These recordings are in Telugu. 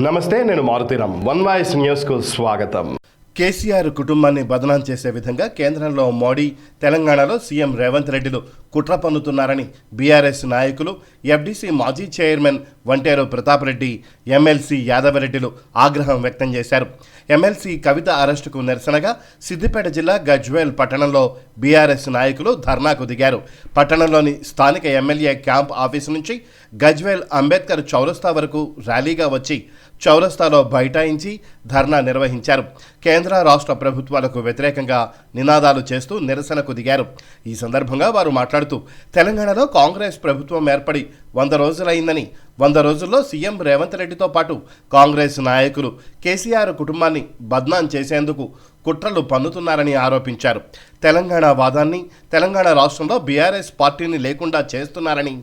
నమస్తే, నేను మారుతీరామ్. వన్ వాయిస్ న్యూస్కు స్వాగతం. కేసీఆర్ కుటుంబాన్ని బదనాం చేసే విధంగా కేంద్రంలో మోడీ, తెలంగాణలో సీఎం రేవంత్ రెడ్డిలు కుట్ర పన్నుతున్నారని బీఆర్ఎస్ నాయకులు, ఎఫ్డీసీ మాజీ చైర్మన్ వంటేరు ప్రతాప్ రెడ్డి, ఎమ్మెల్సీ యాదవరెడ్డిలు ఆగ్రహం వ్యక్తం చేశారు. ఎమ్మెల్సీ కవిత అరెస్టుకు నిరసనగా సిద్దిపేట జిల్లా గజ్వేల్ పట్టణంలో బీఆర్ఎస్ నాయకులు ధర్నాకు దిగారు. పట్టణంలోని స్థానిక ఎమ్మెల్యే క్యాంప్ ఆఫీసు నుంచి గజ్వేల్ అంబేద్కర్ చౌరస్తా వరకు ర్యాలీగా వచ్చి చౌరస్తాలో బైఠాయించి ధర్నా నిర్వహించారు. కేంద్ర రాష్ట్ర ప్రభుత్వాలకు వ్యతిరేకంగా నినాదాలు చేస్తూ నిరసనకు దిగారు. ఈ సందర్భంగా వారు మాట్లాడుతూ తెలంగాణలో కాంగ్రెస్ ప్రభుత్వం ఏర్పడి 100 రోజులైందని, 100 రోజుల్లో సీఎం రేవంత్ రెడ్డితో పాటు కాంగ్రెస్ నాయకులు కేసీఆర్ కుటుంబాన్ని బద్నాం చేసేందుకు కుట్రలు పన్నుతున్నారని ఆరోపించారు. తెలంగాణ వాదాన్ని, తెలంగాణ రాష్ట్రంలో బీఆర్ఎస్ పార్టీని లేకుండా చేస్తున్నారని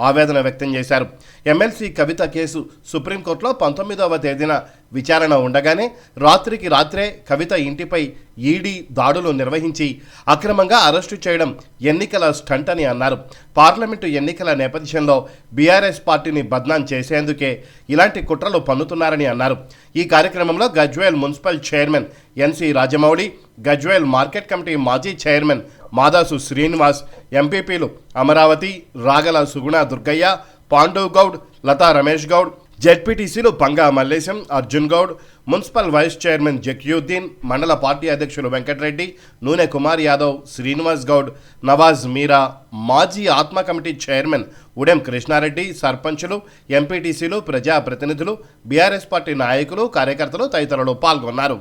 ఆవేదన వ్యక్తం చేశారు. ఎమ్మెల్సీ కవిత కేసు సుప్రీంకోర్టులో 19వ తేదీన విచారణ ఉండగానే రాత్రికి రాత్రే కవిత ఇంటిపై ఈడీ దాడులు నిర్వహించి అక్రమంగా అరెస్టు చేయడం ఎన్నికల స్టంట్ అని అన్నారు. పార్లమెంటు ఎన్నికల నేపథ్యంలో బీఆర్ఎస్ పార్టీని బద్నాం చేసేందుకే ఇలాంటి కుట్రలు పన్నుతున్నారని అన్నారు. ఈ కార్యక్రమంలో గజ్వేల్ మున్సిపల్ చైర్మన్ ఎన్సి రాజమౌళి, గజ్వేల్ మార్కెట్ కమిటీ మాజీ చైర్మన్ మాదాసు శ్రీనివాస్, ఎంపీపీలు అమరావతి, రాగల సుగుణ దుర్గయ్య, పాండు గౌడ్, లతా రమేష్ గౌడ్, జెడ్పీటీసీలు Panga Mallesham, Arjun Goud, municipal vice chairman Zakiuddin, mandal party అధ్యక్షులు వెంకటరెడ్డి, నూనె కుమార్ యాదవ్, శ్రీనివాస్ గౌడ్, నవాజ్ మీరా, మాజీ ఆత్మ కమిటీ చైర్మన్ ఉడెం కృష్ణారెడ్డి, సర్పంచులు, ఎంపీటీసీలు, ప్రజాప్రతినిధులు, బీఆర్ఎస్ పార్టీ నాయకులు, కార్యకర్తలు తదితరులు పాల్గొన్నారు.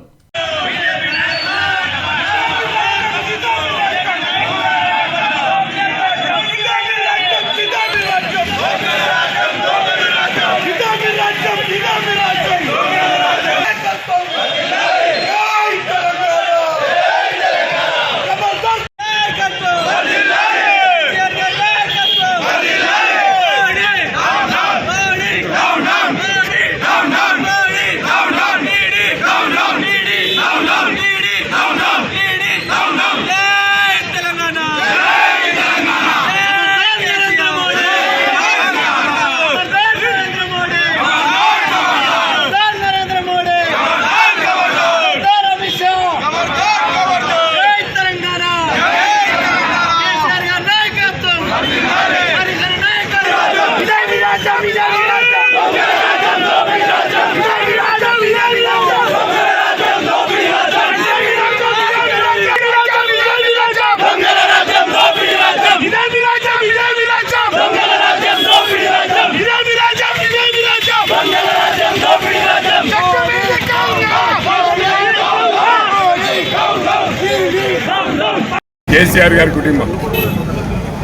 కేసీఆర్ గారి కుటుంబం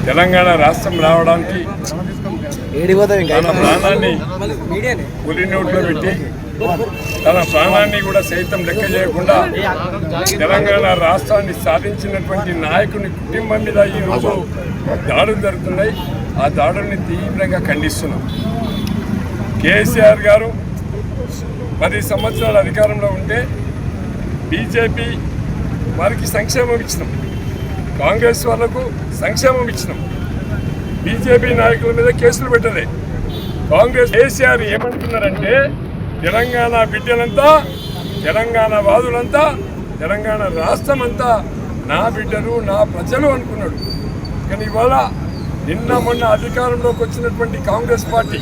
తెలంగాణ రాష్ట్రం రావడానికి తన ప్రాణాన్ని పులి నోట్లో పెట్టి, తన ప్రాణాన్ని కూడా సైతం లెక్క చేయకుండా తెలంగాణ రాష్ట్రాన్ని సాధించినటువంటి నాయకుని కుటుంబం మీద ఈరోజు దాడులు జరుగుతున్నాయి. ఆ దాడుల్ని తీవ్రంగా ఖండిస్తున్నాం. కేసీఆర్ గారు 10 సంవత్సరాల అధికారంలో ఉంటే బీజేపీ వారికి సంక్షేమం ఇచ్చినాం, కాంగ్రెస్ వాళ్ళకు సంక్షేమం ఇచ్చినాం. బీజేపీ నాయకుల మీద కేసులు పెట్టలే. కాంగ్రెస్ కేసీఆర్ ఏమంటున్నారంటే తెలంగాణ బిడ్డలంతా, తెలంగాణ వాదులంతా, తెలంగాణ రాష్ట్రం అంతా నా బిడ్డలు, నా ప్రజలు అనుకున్నాడు. కానీ ఇవాళ నిన్న మొన్న అధికారంలోకి వచ్చినటువంటి కాంగ్రెస్ పార్టీ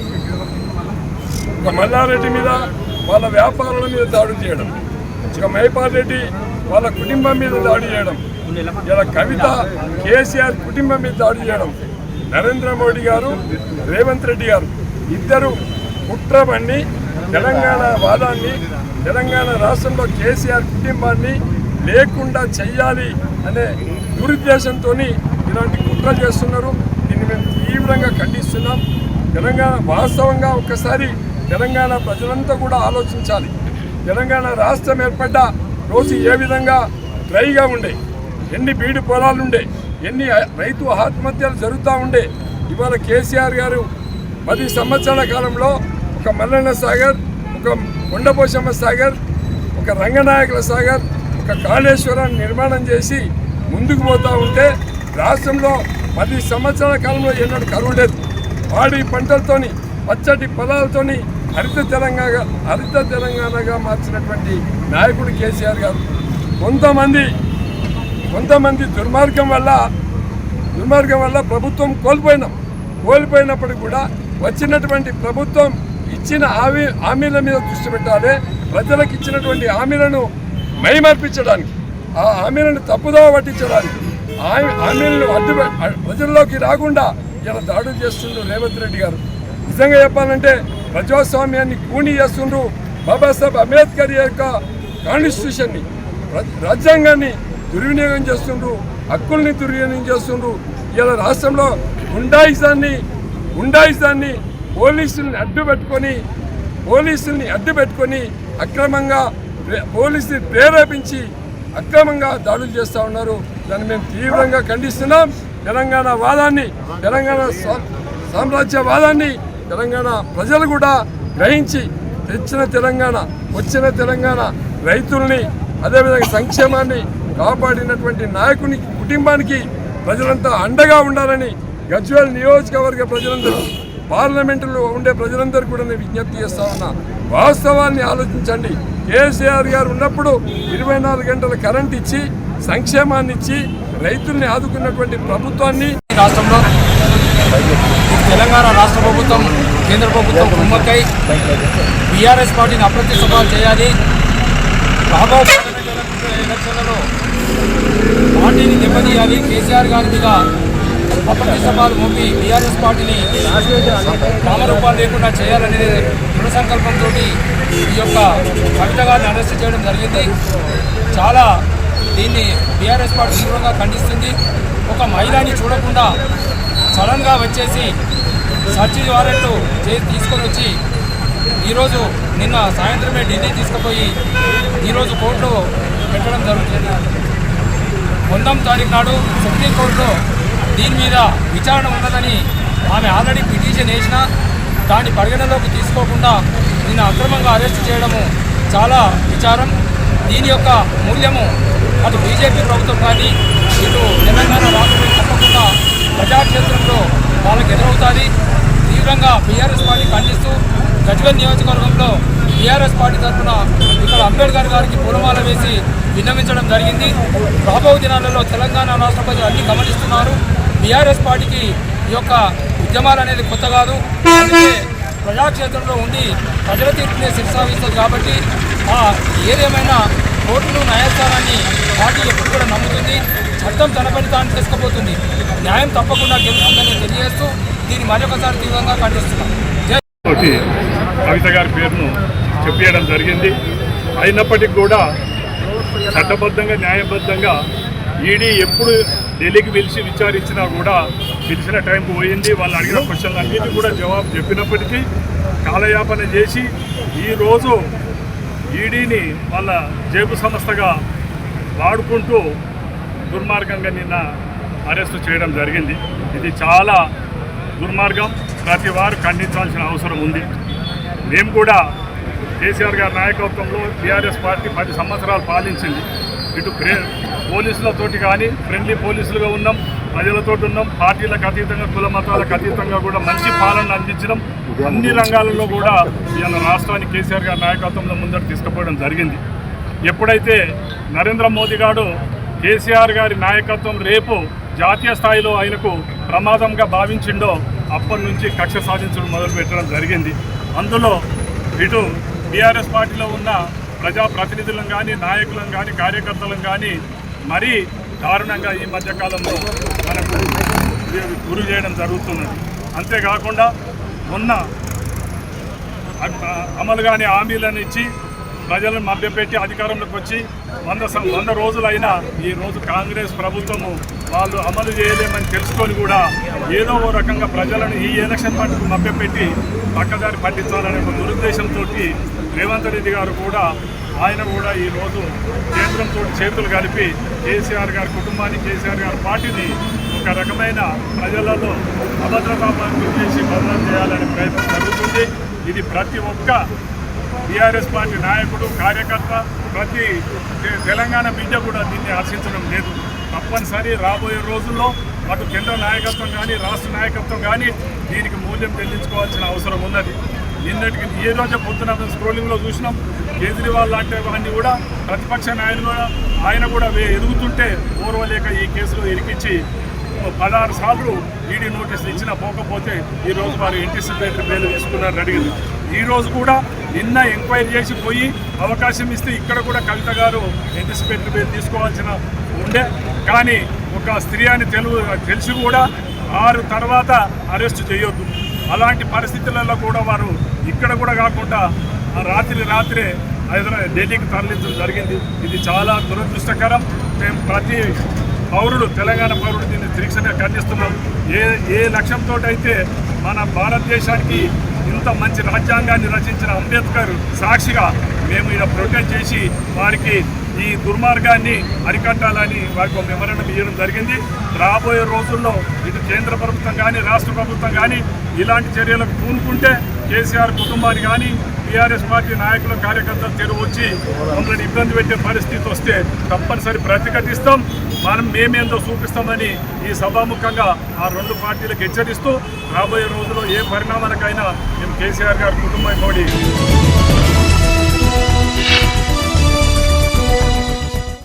ఒక మల్లారెడ్డి మీద, వాళ్ళ వ్యాపారాల మీద దాడి చేయడం, ఒక మైపాల్ రెడ్డి వాళ్ళ కుటుంబం మీద దాడి చేయడం, ఇలా కవిత కేసీఆర్ కుటుంబం మీద దాడి చేయడం, నరేంద్ర మోడీ గారు, రేవంత్ రెడ్డి గారు ఇద్దరు కుట్ర పన్ని తెలంగాణ వాదాన్ని, తెలంగాణ రాష్ట్రంలో కేసీఆర్ కుటుంబాన్ని లేకుండా చెయ్యాలి అనే దురుద్దేశంతో ఇలాంటి కుట్ర చేస్తున్నారు. దీన్ని మేము తీవ్రంగా ఖండిస్తున్నాం. తెలంగాణ వాస్తవంగా ఒక్కసారి తెలంగాణ ప్రజలంతా కూడా ఆలోచించాలి. తెలంగాణ రాష్ట్రం ఏర్పడ్డ రోజు ఏ విధంగా డ్రైగా ఉండే, ఎన్ని బీడు పొలాలుండే, ఎన్ని రైతు ఆత్మహత్యలు జరుగుతూ ఉండే. ఇవాళ కేసీఆర్ గారు 10 సంవత్సరాల కాలంలో ఒక మల్లన్న సాగర్, ఒక కొండపోశమ్మ సాగర్, ఒక రంగనాయకుల సాగర్, ఒక కాళేశ్వరాన్ని నిర్మాణం చేసి ముందుకు పోతూ ఉంటే రాష్ట్రంలో 10 సంవత్సరాల కాలంలో ఎన్నడూ కరువు లేదు. పాడి పంటలతోని, పచ్చటి పొలాలతోని హరిత తెలంగాణగా మార్చినటువంటి నాయకుడు కేసీఆర్ గారు. కొంతమంది దుర్మార్గం వల్ల ప్రభుత్వం కోల్పోయినప్పుడు కూడా వచ్చినటువంటి ప్రభుత్వం ఇచ్చిన హామీల మీద దృష్టి పెట్టాలి. ప్రజలకు ఇచ్చినటువంటి హామీలను మైమర్పించడానికి, ఆ హామీలను తప్పుదోవ పట్టించడానికి, హామీలను ప్రజల్లోకి రాకుండా ఇలా దాడులు చేస్తుండ్రు రేవంత్ రెడ్డి గారు. నిజంగా చెప్పాలంటే ప్రజాస్వామ్యాన్ని కూని చేస్తుండ్రు. బాబాసాహెబ్ అంబేద్కర్ యొక్క కాన్స్టిట్యూషన్ని, రాజ్యాంగాన్ని దుర్వినియోగం చేస్తుండ్రు, హక్కుల్ని దుర్వినియోగం చేస్తుండ్రు. ఇలా రాష్ట్రంలో గుండాయిజాన్ని పోలీసుల్ని అడ్డుపెట్టుకొని అక్రమంగా పోలీసుని ప్రేరేపించి అక్రమంగా దాడులు చేస్తూ ఉన్నారు. దాన్ని మేము తీవ్రంగా ఖండిస్తున్నాం. తెలంగాణ సామ్రాజ్యవాదాన్ని తెలంగాణ ప్రజలు కూడా గ్రహించి వచ్చిన తెలంగాణ రైతుల్ని, అదేవిధంగా సంక్షేమాన్ని కాపాడినటువంటి నాయకుని కుటుంబానికి ప్రజలంతా అండగా ఉండాలని గజ్వేల్ నియోజకవర్గ ప్రజలందరూ, పార్లమెంటులో ఉండే ప్రజలందరూ కూడా నేను విజ్ఞప్తి చేస్తా ఉన్నా. వాస్తవాన్ని ఆలోచించండి. కేసీఆర్ గారు ఉన్నప్పుడు 24 గంటల కరెంట్ ఇచ్చి, సంక్షేమాన్ని ఇచ్చి, రైతుల్ని ఆదుకున్నటువంటి ప్రభుత్వాన్ని రాష్ట్రంలో తెలంగాణ రాష్ట్ర ప్రభుత్వం, కేంద్ర ప్రభుత్వం కుమ్మక్కై బీఆర్ఎస్ పార్టీని అప్రతిష్టపాలు చేయాలి. రాబోయే ఎలక్షన్లలో పార్టీని దెబ్బతీయాలి. కేసీఆర్ గారి మీద అప్రతిష్టపాలు మోపి బీఆర్ఎస్ పార్టీని నామరూపాలు లేకుండా చేయాలనే దృఢ సంకల్పంతో ఈ యొక్క కవిత గారిని అరెస్ట్ చేయడం జరిగింది. చాలా దీన్ని బీఆర్ఎస్ పార్టీ తీవ్రంగా ఖండిస్తుంది. ఒక మహిళని చూడకుండా సడన్గా వచ్చేసి సర్చ్ వారెంట్ తీసుకొని వచ్చి ఈరోజు నిన్న సాయంత్రమే ఢిల్లీ తీసుకుపోయి ఈరోజు కోర్టులో పెట్టడం జరుగుతుంది. 9వ తారీఖు నాడు సుప్రీంకోర్టులో దీని మీద విచారణ ఉన్నదని ఆమె ఆల్రెడీ పిటిషన్ వేసినా దాన్ని పరిగణలోకి తీసుకోకుండా నిన్న అక్రమంగా అరెస్ట్ చేయడము చాలా విచారం. దీని యొక్క మూల్యము అటు బీజేపీ ప్రభుత్వం కానీ ఇటు తెలంగాణ రాష్ట్రం తప్పకుండా ప్రజాక్షేత్రంలో వాళ్ళకి ఎదురవుతుంది. తీవ్రంగా బీఆర్ఎస్ పార్టీ ఖండిస్తూ గజ్వేల్ నియోజకవర్గంలో బీఆర్ఎస్ పార్టీ తరఫున ఇక్కడ అంబేద్కర్ గారికి పూలమాల వేసి విన్నవించడం జరిగింది. రాబో దినాలలో తెలంగాణ రాష్ట్ర ప్రజలు అన్ని గమనిస్తున్నారు. బీఆర్ఎస్ పార్టీకి ఈ యొక్క ఉద్యమాలు అనేది కొత్త కాదు. అందుకే ప్రజాక్షేత్రంలో ఉండి ప్రజల తీర్పునే శిరసావిస్తుంది. కాబట్టి ఏదేమైనా కోర్టులు, న్యాయస్థానాన్ని పార్టీ ఎప్పుడు కూడా నమ్ముతుంది. చట్టం తన పని తాను తీసుకుపోతుంది. న్యాయం తప్పకుండా గెలుస్తుందని తెలియజేస్తూ దీన్ని మరొకసారి తీవ్రంగా ఖండిస్తున్నాం. కవిత గారి పేరును చెప్పేయడం జరిగింది. అయినప్పటికీ కూడా చట్టబద్ధంగా, న్యాయబద్ధంగా ఈడీ ఎప్పుడు ఢిల్లీకి పిలిచి విచారించినా కూడా పిలిచిన టైంకి పోయింది. వాళ్ళు అడిగిన క్వశ్చన్లు అన్నింటినీ కూడా జవాబు చెప్పినప్పటికీ కాలయాపన చేసి ఈరోజు ఈడీని వాళ్ళ జేబు సంస్థగా వాడుకుంటూ దుర్మార్గంగా నిన్న అరెస్టు చేయడం జరిగింది. ఇది చాలా దుర్మార్గం. ప్రతి వారు ఖండించాల్సిన అవసరం ఉంది. మేము కూడా కేసీఆర్ గారి నాయకత్వంలో టీఆర్ఎస్ పార్టీ 10 సంవత్సరాలు పాలించింది. ఇటు పోలీసులతోటి కానీ ఫ్రెండ్లీ పోలీసులుగా ఉన్నాం, ప్రజలతో ఉన్నాం, పార్టీలకు అతీతంగా, కుల మతాలకు అతీతంగా కూడా మంచి పాలన అందించడం. అన్ని రంగాలలో కూడా ఇవాళ రాష్ట్రాన్ని కేసీఆర్ గారి నాయకత్వంలో ముందర తీసుకుపోవడం జరిగింది. ఎప్పుడైతే నరేంద్ర మోదీ గారు కేసీఆర్ గారి నాయకత్వం రేపు జాతీయ స్థాయిలో ఆయనకు ప్రమాదంగా భావించిండో అప్పటి నుంచి కక్ష సాధించడం మొదలుపెట్టడం జరిగింది. అందులో ఇటు టీఆర్ఎస్ పార్టీలో ఉన్న ప్రజాప్రతినిధులను కానీ, నాయకులను కానీ, కార్యకర్తలను కానీ మరీ దారుణంగా ఈ మధ్యకాలంలో మనకు గురి చేయడం జరుగుతున్నది. అంతేకాకుండా మొన్న అమలు కాని హామీలను ఇచ్చి ప్రజలను మభ్యపెట్టి అధికారంలోకి వచ్చి 100 రోజులైనా ఈరోజు కాంగ్రెస్ ప్రభుత్వము వాళ్ళు అమలు చేయలేమని తెలుసుకొని కూడా ఏదో ఓ రకంగా ప్రజలను ఈ ఎలక్షన్ మట్టుకు మభ్యపెట్టి పక్కదారి పట్టించాలనే ఒక దురుద్దేశంతో రేవంత్ రెడ్డి గారు కూడా ఆయన కూడా ఈరోజు కేంద్రంతో చేతులు కలిపి కేసీఆర్ గారి కుటుంబాన్ని, కేసీఆర్ గారి పార్టీని ఒక రకమైన ప్రజలలో అభద్రతా గురి చేసి బదనాం చేయాలనే ప్రయత్నం జరుగుతుంది. ఇది ప్రతి ఒక్క టీఆర్ఎస్ పార్టీ నాయకుడు, కార్యకర్త, ప్రతి తెలంగాణ బిడ్డ కూడా దీన్ని హర్షించడం లేదు. తప్పనిసరి రాబోయే రోజుల్లో అటు కేంద్ర నాయకత్వం కానీ, రాష్ట్ర నాయకత్వం కానీ దీనికి మూల్యం చెల్లించుకోవాల్సిన అవసరం ఉన్నది. నిన్నటికి ఏ రోజు పొద్దున స్క్రోలింగ్లో చూసినాం. కేజ్రీవాల్ లాంటి వాడిని కూడా ప్రతిపక్ష నాయకులు కూడా ఆయన కూడా ఎదుగుతుంటే ఓర్వలేక ఈ కేసులో ఇరికించి 16 సార్లు ఈడీ నోటీసులు ఇచ్చినా పోకపోతే ఈరోజు వారు యాంటిసిపేటరీ బెయిల్ తీసుకున్నారని అడిగింది. ఈరోజు కూడా నిన్న ఎంక్వైరీ చేసి పోయి అవకాశం ఇస్తే ఇక్కడ కూడా కవిత గారు యాంటిసిపేటరీ బెయిల్ తీసుకోవాల్సిన ఉండే, కానీ ఒక స్త్రీ అని తెలిసి కూడా 6 తర్వాత అరెస్ట్ చేయొద్దు. అలాంటి పరిస్థితులలో కూడా వారు ఇక్కడ కూడా కాకుండా రాత్రే ఢిల్లీకి తరలించడం జరిగింది. ఇది చాలా దురదృష్టకరం. మేము ప్రతి పౌరుడు, తెలంగాణ పౌరుడు దీన్ని తీక్షణంగా ఖండిస్తున్నాం. ఏ లక్ష్యంతో అయితే మన భారతదేశానికి ఇంత మంచి రాజ్యాంగాన్ని రచించిన అంబేద్కర్ సాక్షిగా మేము ఇలా ప్రొటెస్ట్ చేసి వారికి ఈ దుర్మార్గాన్ని అరికట్టాలని వారికి ఒక మెమరణం ఇవ్వడం జరిగింది. రాబోయే రోజుల్లో ఇటు కేంద్ర ప్రభుత్వం కానీ రాష్ట్ర ప్రభుత్వం కానీ ఇలాంటి చర్యలకు పూనుకుంటే కేసీఆర్ కుటుంబాన్ని కానీ టీఆర్ఎస్ పార్టీ నాయకుల కార్యకర్తలు తెరువు వచ్చి మమ్మల్ని ఇబ్బంది పెట్టే పరిస్థితి వస్తే తప్పనిసరి ప్రతిఘటిస్తాం. మేమేందో చూపిస్తామని ఈ సభాముఖంగా ఆ 2 పార్టీలకు హెచ్చరిస్తూ రాబోయే రోజుల్లో ఏ పరిణామాలకైనా మేము కేసీఆర్ గారి కుటుంబం తోడి